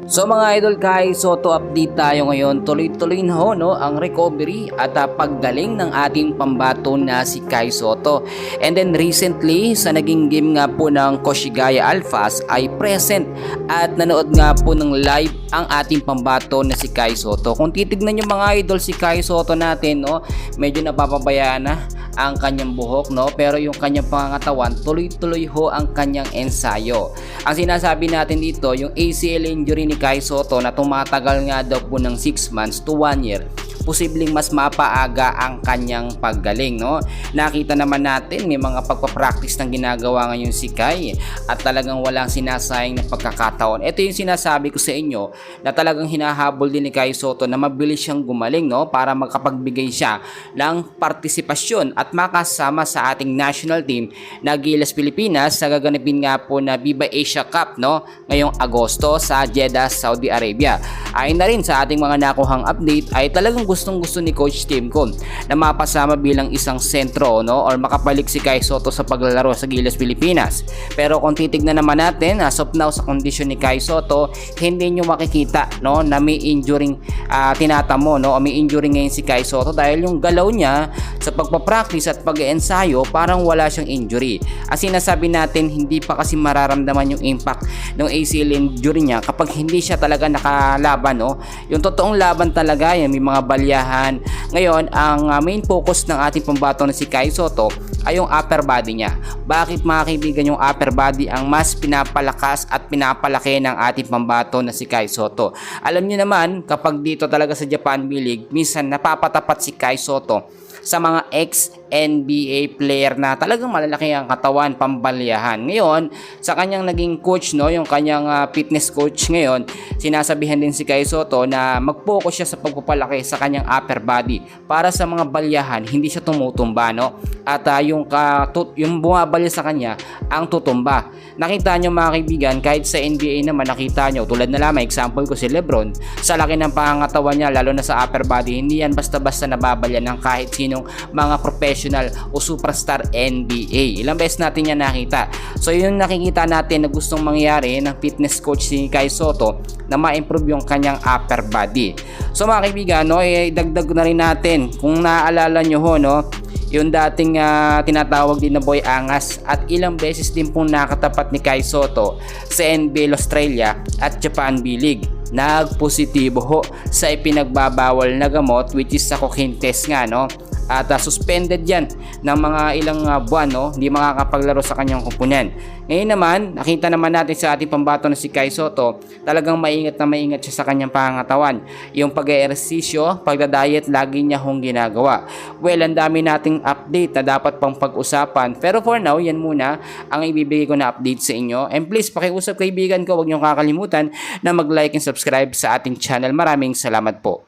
So mga idol, Kai Soto update tayo ngayon. Tuloy-tuloy na ho, no, ang recovery at paggaling ng ating pambato na si Kai Soto. And then recently sa naging game nga po ng Koshigaya Alphas ay present at nanood nga po ng live ang ating pambato na si Kai Soto. Kung titignan nyo mga idol, si Kai Soto natin, no, medyo napapabayaan na ang kanyang buhok, no, pero yung kanyang pangangatawan tuloy-tuloy ho ang kanyang ensayo. Ang sinasabi natin dito, yung ACL injury ni Kai Soto na tumatagal nga daw po ng 6 months to 1 year, posibleng mas mapaaga ang kanyang paggaling, no. Nakita naman natin may mga pagpapractice ng ginagawa ngayon si Kai at talagang walang sinasayang na pagkakataon. Ito yung sinasabi ko sa inyo na talagang hinahabol din ni Kai Soto na mabilis siyang gumaling, no, para makapagbigay siya ng partisipasyon at makasama sa ating national team na Gilas Pilipinas sa gaganapin nga po na Viva Asia Cup, no, ngayong Agosto sa Jeddah, Saudi Arabia. Ayon na rin sa ating mga nakuhang update ay talagang gustong-gusto ni Coach Timco na mapasama bilang isang sentro, no, or makabalik si Kai Soto sa paglalaro sa Gilas Pilipinas. Pero kung titignan naman natin as of now sa kondisyon ni Kai Soto, hindi nyo makikita, no, na may injuring tinatamo, no, o may injury ngayon si Kai Soto dahil yung galaw niya sa pagpapractice at pag-ensayo parang wala siyang injury. Ang sinasabi natin, hindi pa kasi mararamdaman yung impact ng ACL injury niya kapag hindi siya talaga nakalaban, no. Yung totoong laban talaga yan, may mga balyahan. Ngayon, ang main focus ng ating pambato na si Kai Soto ay yung upper body niya. Bakit mga kaibigan, yung upper body ang mas pinapalakas at pinapalaki ng ating pambato na si Kai Soto? Alam niyo naman, kapag dito talaga sa Japan B-League, minsan napapatapat si Kai Soto sa mga ex-NBA player na talagang malalaki ang katawan, pambalyahan. Ngayon, sa kanyang naging coach, no, yung kanyang fitness coach ngayon, sinasabihan din si Kai Soto na mag-focus siya sa pagpapalaki sa kanyang upper body para sa mga balyahan, hindi siya tumutumba, no? At yung bumabalya sa kanya ang tutumba. Nakita nyo mga kaibigan, kahit sa NBA naman nakita nyo, tulad na lamang example ko si Lebron, sa laki ng pangangatawan niya, lalo na sa upper body, hindi yan basta-basta nababalya ng kahit sinong mga professional o superstar NBA. Ilang beses natin yan nakita. So yun nakikita natin na gustong mangyari ng fitness coach si Kai Soto na ma-improve yung kanyang upper body. So mga kaibigan, no, dagdag na rin natin, kung naaalala nyo ho, no, yung dating tinatawag din na Boy Angas, at ilang beses din pong nakatapat ni Kai Soto sa NBL Australia at Japan B-League. Nagpositibo ho sa ipinagbabawal na gamot, which is sa cocaine test nga, no, at suspended yan ng mga ilang buwan, no, hindi makakapaglaro sa kanyang kupunan. Ngayon naman, nakita naman natin sa ating pambato na si Kai Soto, talagang maingat na maingat siya sa kanyang pangangatawan. Yung pag-eehersisyo, pagda-diet, lagi niya hong ginagawa. Well, ang dami nating update na dapat pang pag-usapan, pero for now, yan muna ang ibibigay ko na update sa inyo. And please, pakiusap kaibigan ko, huwag niyong kakalimutan na mag-like and subscribe sa ating channel. Maraming salamat po.